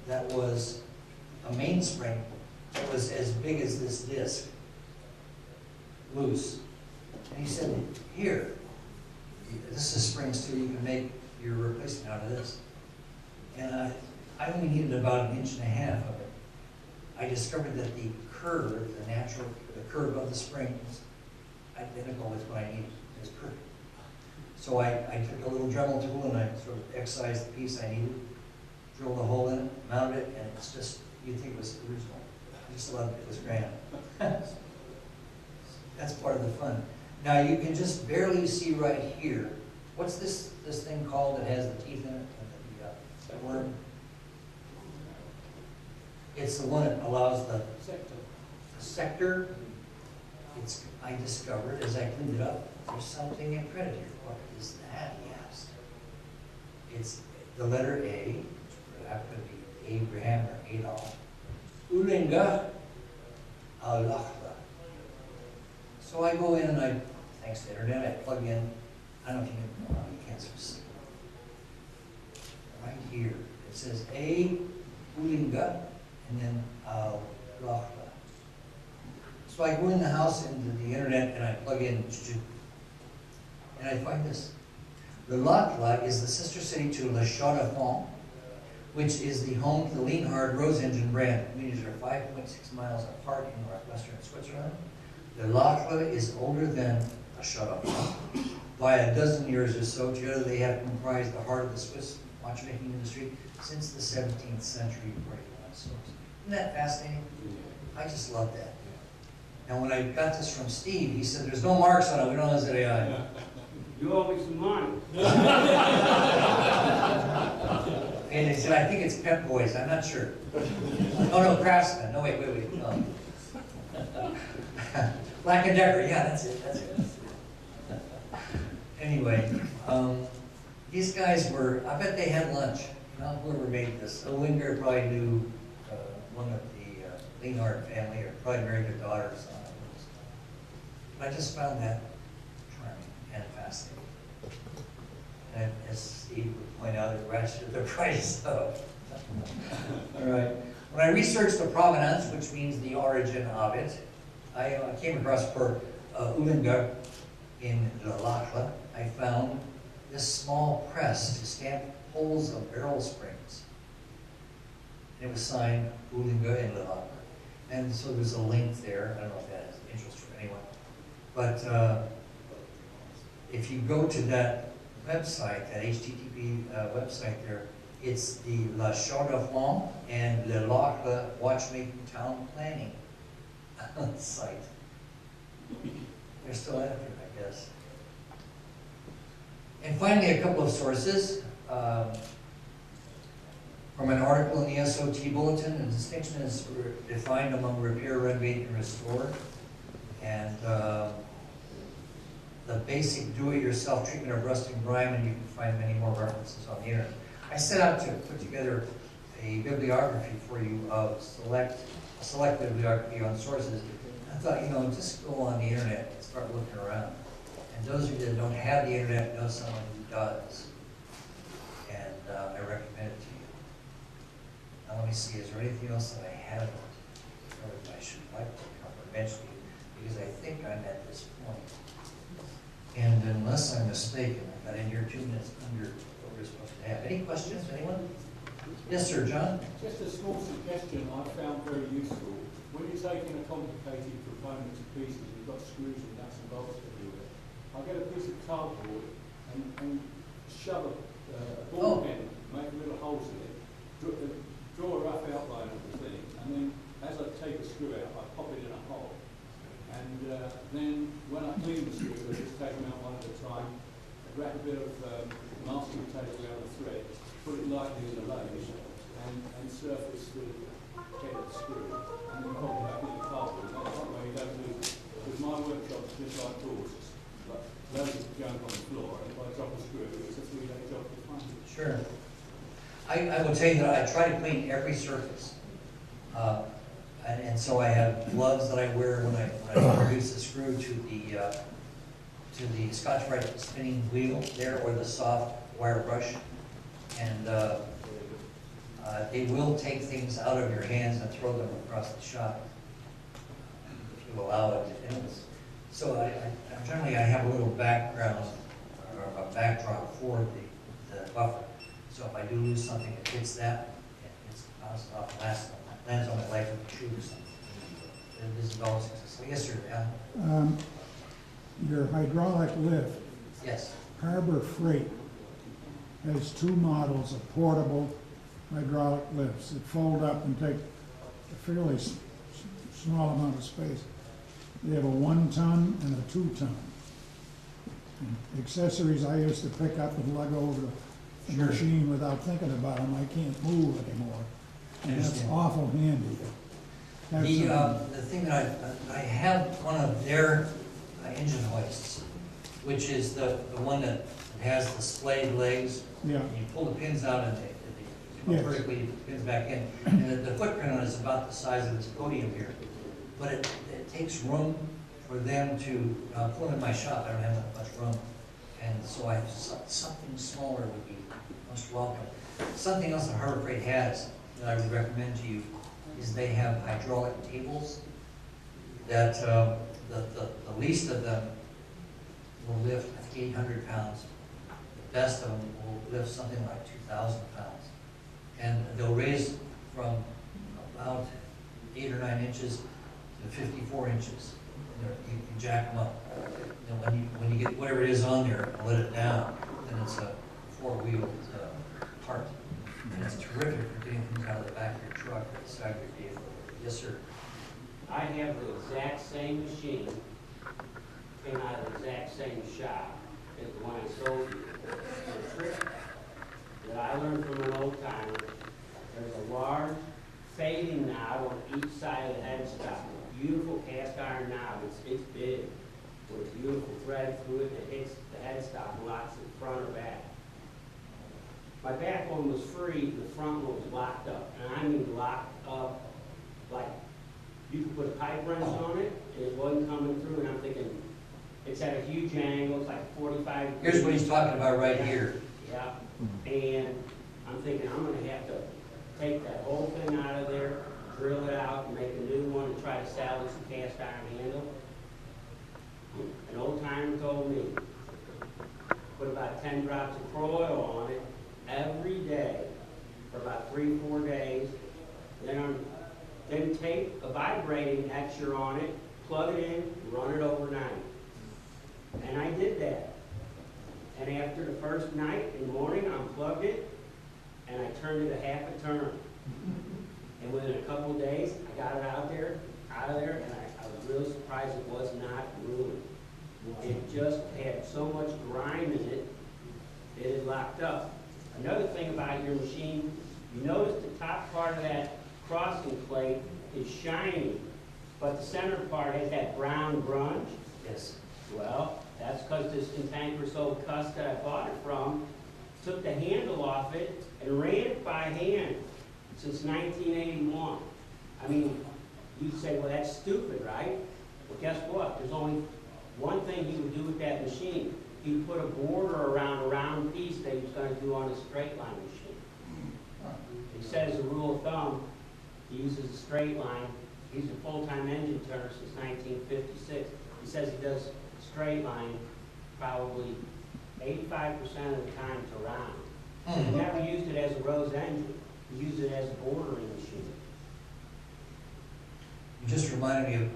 that was a mainspring that was as big as this disc, loose. And he said, here, this is springs too, you can make your replacement out of this. And I only needed about 1.5 inches of it. I discovered that the curve, the curve of the spring was identical with what I needed. It was perfect. So I took a little Dremel tool and I sort of excised the piece I needed, drilled a hole in it, mounted it, and it's just, you'd think it was original. I just loved it. It was grand. That's part of the fun. Now you can just barely see right here. What's this thing called that has the teeth in it? The worm? It's the one that allows the sector. I discovered as I cleaned it up, there's something imprinted here. What is that, he asked. It's the letter A, that could be Abraham or Adolf. Ulinga Alachla. So I go in and thanks to the internet, I plug in, I don't know if you can, you can't see. Right here, it says A Ulinga and then Alachla. So I go in the house into the internet and I plug in, and I find this. Le Lacla is the sister city to Le Chaux de Fonds, which is the home to the lean hard Rose Engine brand. Communities are 5.6 miles apart in northwestern Switzerland. Le Lacla is older than Le Chaux de Fonds by a dozen years or so. Together they have comprised the heart of the Swiss watchmaking industry since the 17th century. Isn't that fascinating? I just love that. Now, when I got this from Steve, he said, there's no marks on it. We don't know it's AI. You owe me some money. And he said, I think it's Pep Boys. I'm not sure. Oh, no, Craftsman. No, wait. No. Black and Decker. Yeah, that's it. Anyway, these guys were, I bet they had lunch. You know, whoever made this. Winger probably knew one of the Leonhard family, or probably married their daughter or something. But I just found that charming and fascinating. And as Steve would point out, it ratcheted the price up. All right. When I researched the provenance, which means the origin of it, I came across for Ulinga in Le Lacla. I found this small press to stamp holes of barrel springs. And it was signed Ulinga in Le Lacla. And so there's a link there. I don't know if that has interest for anyone. But if you go to that website, that HTTP website there, it's the La Chaux de Fonds and Le Lacla Watchmaking Town Planning site. They're still after it, I guess. And finally, a couple of sources. From an article in the SOT Bulletin, the distinction is defined among repair, renovate, and restore. And the basic do-it-yourself treatment of rust and grime, and you can find many more references on the internet. I set out to put together a bibliography for you of select bibliography on sources. I thought, you know, just go on the internet and start looking around. And those of you that don't have the internet know someone who does. And I recommend it to you. Now let me see, is there anything else that I haven't covered that I should like to cover eventually? Because I think I'm at this point. And unless I'm mistaken, I got in here 2 minutes under what we're supposed to have. Any questions, anyone? Yes, sir, John? Just a small suggestion I found very useful. When you're taking a complicated component to pieces, you've got screws and nuts and bolts everywhere. I get a piece of cardboard and shove a ball pen, make little holes in it, draw a rough outline of the thing, and then as I take a screw out, I pop it in a hole. And then when I clean the screws, I just take them out one at a time, wrap a bit of masking tape around the thread, put it lightly in the lathe, and surface the head of the screw, and then pop it back in the cardboard. That's that way you don't lose it. Because my workshop's just like yours, it's like loads of junk on the floor, and Sure. I will tell you that I try to clean every surface. And so I have gloves that I wear when I introduce the screw to the Scotch-Brite spinning wheel there, or the soft wire brush. And they will take things out of your hands and throw them across the shop if you allow it. So generally I have a little background or a backdrop for the buffer. So if I do lose something that hits that, it's bounced off, lands on my leg with a shoe or something. And this is all successful. Yes, sir, Alan? Your hydraulic lift, Yes. Harbor Freight, has two models of portable hydraulic lifts that fold up and take a fairly small amount of space. They have a 1 ton and a 2 ton. And accessories I used to pick up and lug over to the Sure. machine without thinking about them. I can't move anymore. And that's Understand. awful handy. Have some- The thing that I have one of their engine hoists, which is the one that has the splayed legs. Yeah, And you pull the pins out and they come Yes. up vertically, you put the pins back in. And the footprint on it is about the size of this podium here. But it takes room for them to, put in my shop, I don't have that much room. And so something smaller would be most welcome. Something else that Harbor Freight has that I would recommend to you is they have hydraulic tables that, the least of them will lift 800 pounds. The best of them will lift something like 2,000 pounds. And they'll raise from about 8 or 9 inches to 54 inches. You can jack them up. And when you get whatever it is on there and let it down, then it's a 4-wheeled part. And it's terrific for getting things out of the back of your truck or the side of your vehicle. Yes, sir. I have the exact same machine, came out of the exact same shop as the one I sold you. The trick that I learned from an old timer, there's a large fading knob on each side of the headstock. Beautiful cast iron knob, it's big, with a beautiful thread through it that hits the headstock and locks it front or back. My back one was free, the front one was locked up, and I mean locked up, like you could put a pipe wrench on it, and it wasn't coming through, and I'm thinking, it's at a huge angle, it's like 45 degrees. Here's what he's talking about right here. Yeah, and I'm thinking, I'm gonna have to take that whole thing out of there, drill it out, and make a new one, and try to salvage the cast iron handle. An old timer told me, put about 10 drops of oil on it every day for about 3-4 days. Then take a vibrating etcher on it, plug it in, run it overnight. And I did that. And after the first night in the morning, I unplugged it, and I turned it a half a turn. And within a couple of days, I got it out of there, and I was really surprised it was not ruined. It just had so much grime in it, it had locked up. Another thing about your machine, you notice the top part of that crossing plate is shiny, but the center part has that brown grunge. Yes. Well, that's because this cantankerous old cuss that I bought it from took the handle off it and ran it by hand since 1981. I mean, you'd say, well, that's stupid, right? Well, guess what? There's only one thing he would do with that machine. He would put a border around a round piece that he was going to do on a straight line machine. He said as a rule of thumb, he uses a straight line. He's a full-time engine turner since 1956. He says he does straight line probably 85% of the time to round. He never used it as a rose engine. He used it as a bordering machine. You just reminded me of,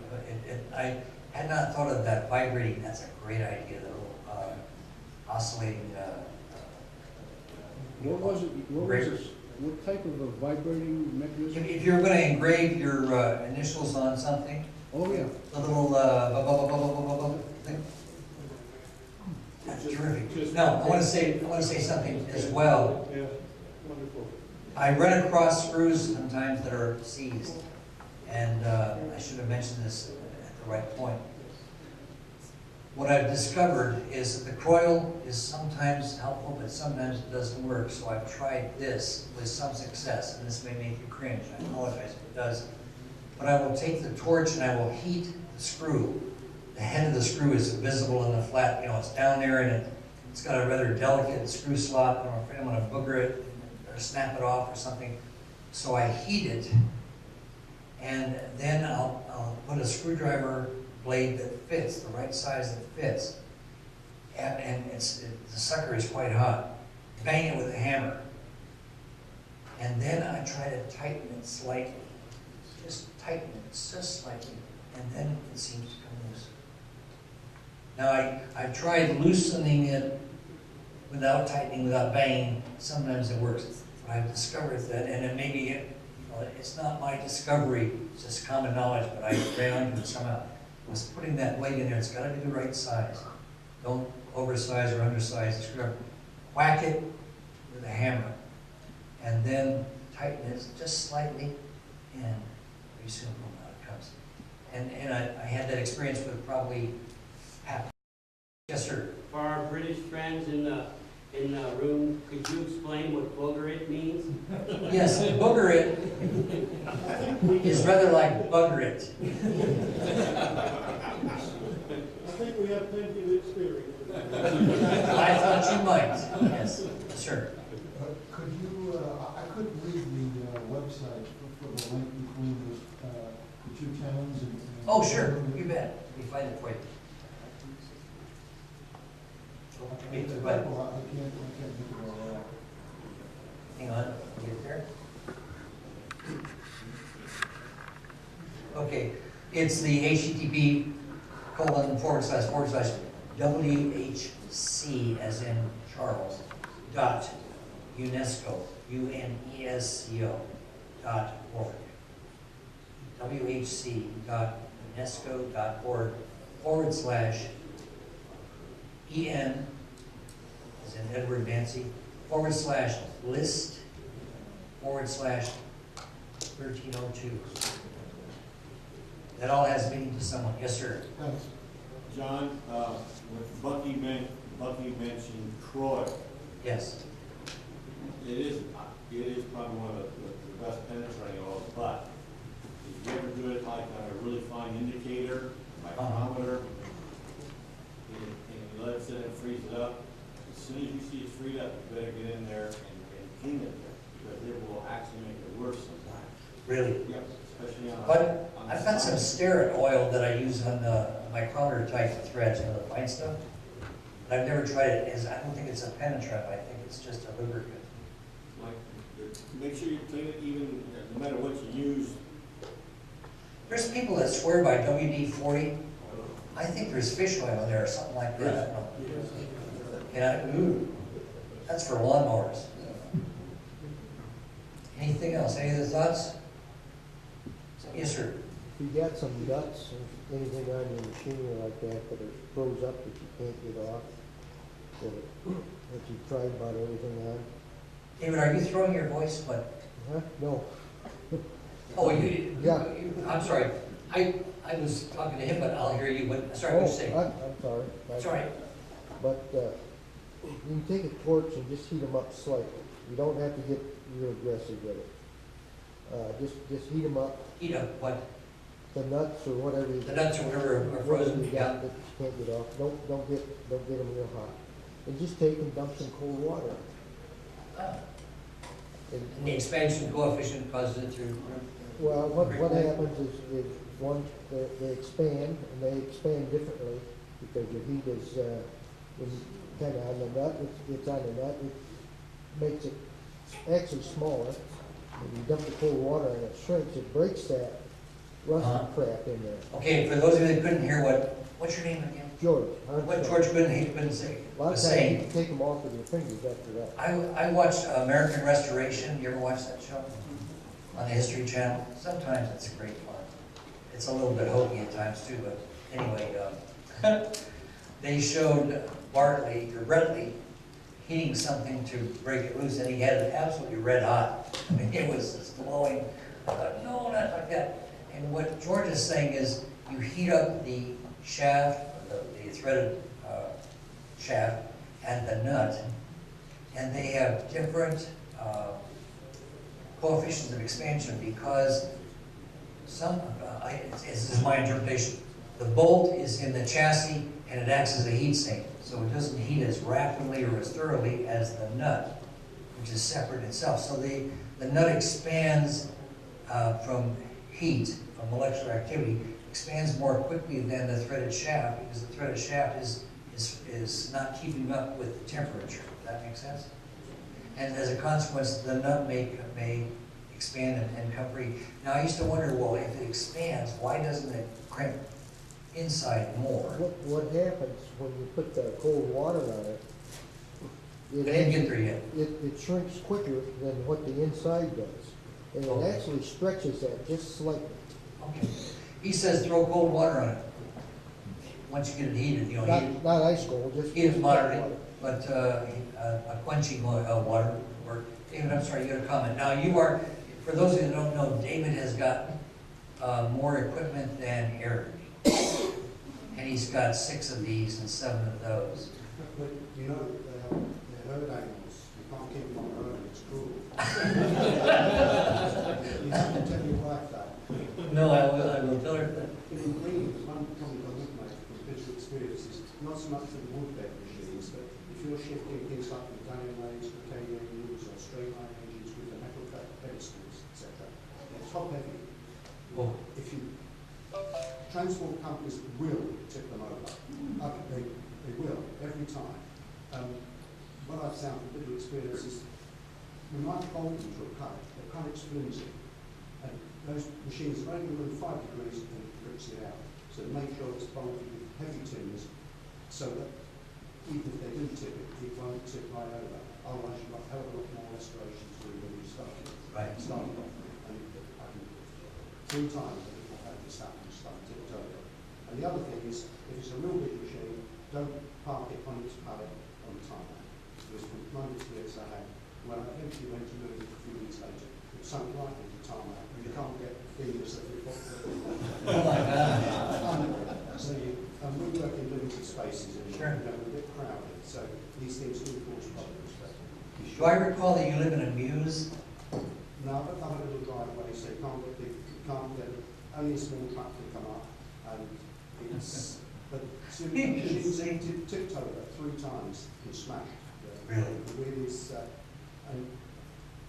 I had not thought of that vibrating. That's a great idea, the little oscillating. What was it, what type of a vibrating mechanism? If you're going to engrave your initials on something, Oh, yeah. a little thing. That's terrific. No, I want to say something as well. Yeah, wonderful. I run across screws sometimes that are seized, and I should have mentioned this at the right point. what I've discovered is that the coil is sometimes helpful, but sometimes it doesn't work. So I've tried this with some success, and this may make you cringe. I apologize if it does. But I will take the torch and I will heat the screw. The head of the screw is visible in the flat, it's down there, and it's got a rather delicate screw slot. I'm afraid I'm going to booger it or snap it off or something. So I heat it, and then I'll put a screwdriver blade that fits, the right size that fits. And the sucker is quite hot. Bang it with a hammer. And then I try to tighten it slightly. Just tighten it just slightly. And then it seems to come loose. Now I tried loosening it without tightening, without banging. Sometimes it works. But I've discovered that, and it may be, it's not my discovery, it's just common knowledge, but I ran onto it somehow. Was putting that blade in there, it's got to be the right size. Don't oversize or undersize the screwdriver. Whack it with a hammer, and then tighten it just slightly, and pretty soon, boom, out it comes. And I had that experience with probably half. Yes, sir. For our British friends in the room, could you explain what booger it means? Yes, booger it is rather like bugger it. I think we have plenty of experience. I thought you might. Yes, sir. Could you, I couldn't read the website for the link between the two towns and. Oh, sure, you bet. We find it for you. Me too, but I can't think of all that. hang on, I'll get there. Okay, it's the HTTP //WHC as in Charles dot UNESCO UNESCO.org. WHC.UNESCO.org /EN as in Edward Nancy /list /1302. That all has meaning to someone. Yes, sir. Thanks. John, with Bucky mentioned Troy. Yes. It is probably one of the best penetrating oils, but if you ever do it like on a really fine indicator, micrometer, and you let it sit and freeze it up, as soon as you see it freed up, you better get in there and clean it, because it will actually make it worse sometimes. Really? Yep. Especially on. But I've got some stearin oil that I use on the micrometer type of threads, the fine stuff. But I've never tried it. I don't think it's a penetrant. I think it's just a lubricant. Like, make sure you clean it even, no matter what you use. There's people that swear by WD-40. I think there's fish oil in there or something like that. I don't know. And that's for lawnmowers. Anything else? Any other thoughts? Yes, sir. If you got some nuts or anything on your machinery like that that are froze up that you can't get off, that you tried about everything on? David, are you throwing your voice? What? Huh? No. Oh, you? Yeah. I'm sorry. I was talking to him, but I'll hear you. But sorry, what you say? I'm sorry. That's all right. But you can take a torch and just heat them up slightly. You don't have to get real aggressive with it. Just heat them up. Heat up what? The nuts or whatever. The nuts or whatever are frozen. You Yeah. got that you can't get off. Don't get them real hot. And just take and dump some cold water. And the expansion coefficient causes it to. Well, what happens is one, they expand, and they expand differently, because your heat is, kind of on the nut, it's on the nut, it makes it actually smaller. When you dump the cold water and it shrinks, it breaks that rusty crap in there. Okay, for those of you that couldn't hear, what's your name again? George. What George couldn't say. A lot of Was times you saying. can take them off with your fingers after that. I watched American Restoration. You ever watch that show? On the History Channel. Sometimes it's great fun. It's a little bit hokey at times too, but anyway, they showed Brentley heating something to break it loose, and he had it absolutely red hot. I mean, it was just glowing. I thought, no, not like that. And what George is saying is, you heat up the shaft, or the threaded shaft and the nut, and they have different coefficients of expansion because this is my interpretation, the bolt is in the chassis and it acts as a heat sink, so it doesn't heat as rapidly or as thoroughly as the nut, which is separate itself. So the nut expands from heat, from molecular activity, expands more quickly than the threaded shaft because the threaded shaft is not keeping up with the temperature. Does that make sense? And as a consequence, the nut may expand and come free. Now, I used to wonder, well, if it expands, why doesn't it crimp inside more? What happens when you put the cold water on it? I didn't get there yet. It shrinks quicker than what the inside does. And it Okay. actually stretches that just slightly. Okay. He says throw cold water on it. Once you get it heated, heat it. Not ice cold, just. Heat it hot moderately, water. but a quenching water. Or David, I'm sorry, you got a comment. Now you are, for those of you that don't know, David has got more equipment than Eric, and he's got 6 of these and 7 of those. But, you know, they're herd animals. You can't keep them on their own, it's cruel. You have to tell your wife that. No, I will tell her that. In ingredients, one comment I would make from bitter experience is not so much for the wood bed machines, but if you're shifting things like Italian lathes, Italian wheels, or straight line engines with the metal pedestals, etc., they're top heavy. Oh. If you transport companies will tip them over. They will every time. What I've found from bitter experience is we might bolt them to a cut, the cut's flimsy. And those machines are only move 5 degrees and it rips it out. So to make sure it's bolted with heavy timbers so that even if they do tip it, it won't tip right over. Otherwise you've got a hell of a lot more restoration to do when you start it. Right. Starting off. And it happened 3 times I think what happened this happened, starting to tip over. And the other thing is, if it's a real big machine, don't park it on its pallet on the tarmac. Because from my experience I had, when I eventually went to move it a few weeks later, it sunk right into the tarmac, and you can't get fingers at your foot. Oh my God. So we work in limited spaces and Sure. we're a bit crowded, so these things do cause problems. But you Do I recall that you live in a muse? No, but I'm a little driveway, so you can't get, only a small truck can come up, and it's, but machines tipped over 3 times and smashed. Really? The wheel is, and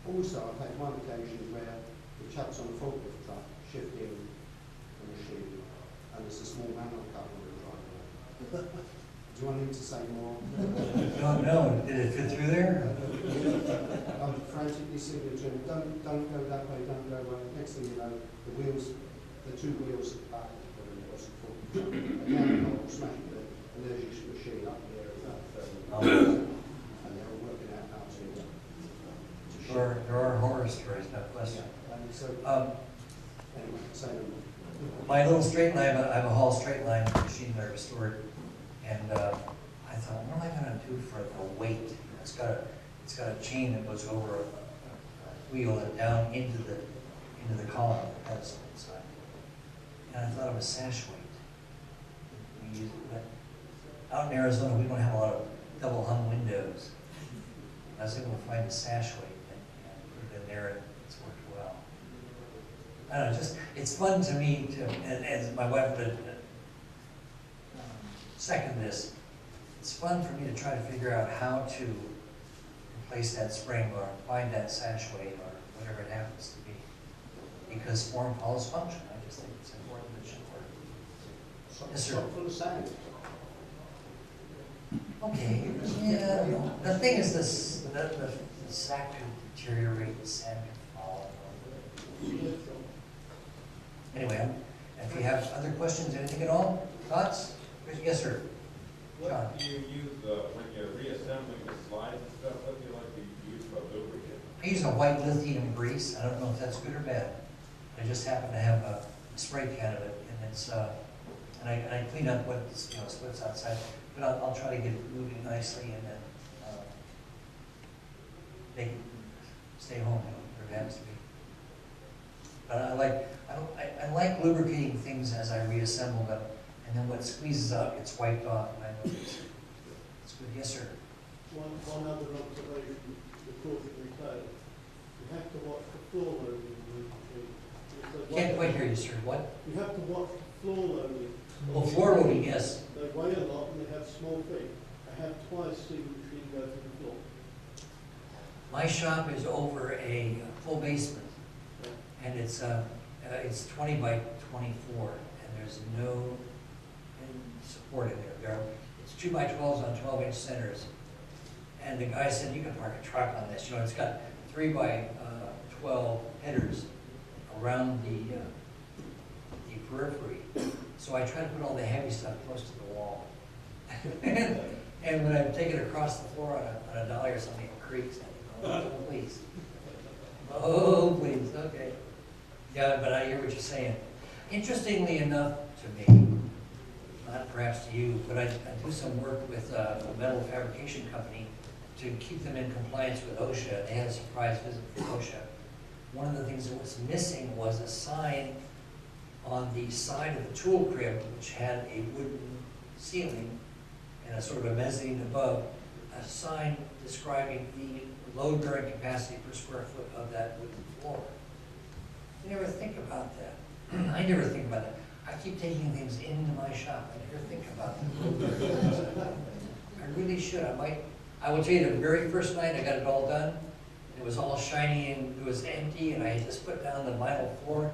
also I've had one occasion where the chap's on a forklift truck shifting the machine, and there's a small manual cut on the driveway. Do you want me to say more? No. Did it fit through there? I'm frantically signaling to him, don't go that way, don't go away. Next thing you know, the 2 wheels at the back, whatever it was, and now I'm smashing it, and there's your machine up there, and they're all working out how to There are horror stories, no question. And so, anyway, say no more. My little straight line, I have a Hall straight line machine that I restored, and I thought, what am I going to do for the weight? It's got a chain that goes over a wheel and down into the column of the pedestal inside. And I thought of a sash weight. We use it, but out in Arizona, we don't have a lot of double hung windows. I was able to find a sash weight and put it in there, and it's worked well. I don't know, it's fun to me to, and as my wife would second this, it's fun for me to try to figure out how to replace that spring or find that sash weight or whatever it happens to be. Because form follows function. I just think it's important that it should work. Yes, sir. Chock full of sand. Okay, yeah, the thing is this, the sack could deteriorate, the sand could fall. Anyway, if you have other questions, anything at all, thoughts? Yes, sir. John. What do you use when you're reassembling the slides and stuff? What do you like to use for lubricant? I use a white lithium grease. I don't know if that's good or bad. I just happen to have a spray can of it, and it's and I clean up what splits outside. But I'll try to get it moving nicely, and then they can stay home if it has to be. But I like lubricating things as I reassemble them, and then what squeezes out gets wiped off. And I know it's good. Yes, sir. One other observation before we close. You have to watch the floor loading. Can't quite hear you, sir. What? You have to watch the floor loading. Oh, floor loading, yes. They weigh a lot and they have small feet. I have twice seen the machine go to the floor. My shop is over a full basement, and it's 20 by 24, and there's no support in there. It's 2 by 12s on 12-inch centers, and the guy said you can park a truck on this. You know, it's got 3 by 12 headers around the periphery. So I try to put all the heavy stuff close to the wall. And when I take it across the floor on a dolly or something, it creaks. Oh, please. Oh, please, okay. Yeah, but I hear what you're saying. Interestingly enough to me, not perhaps to you, but I do some work with a metal fabrication company to keep them in compliance with OSHA. They had a surprise visit from OSHA. One of the things that was missing was a sign on the side of the tool crib, which had a wooden ceiling and a sort of a mezzanine above, a sign describing the load-bearing capacity per square foot of that wooden floor. You never think about that. I never think about that. I keep taking things into my shop. I never think about that. I really should. I will tell you, the very first night I got it all done, it was all shiny and it was empty, and I had just put down the vinyl floor.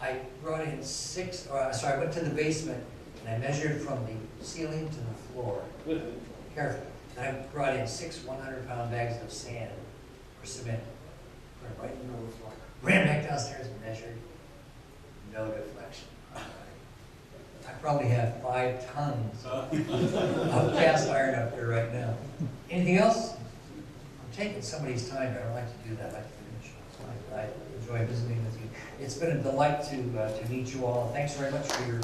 I brought in I went to the basement and I measured from the ceiling to the floor. Carefully. And I brought in 6 100-pound bags of sand or cement. Put it right in the middle of the floor. Ran back downstairs and measured. No deflection. I probably have 5 tons of cast iron up there right now. Anything else? I'm taking somebody's time here. I don't like to do that. I like to finish. I enjoy visiting with you. It's been a delight to meet you all. Thanks very much for your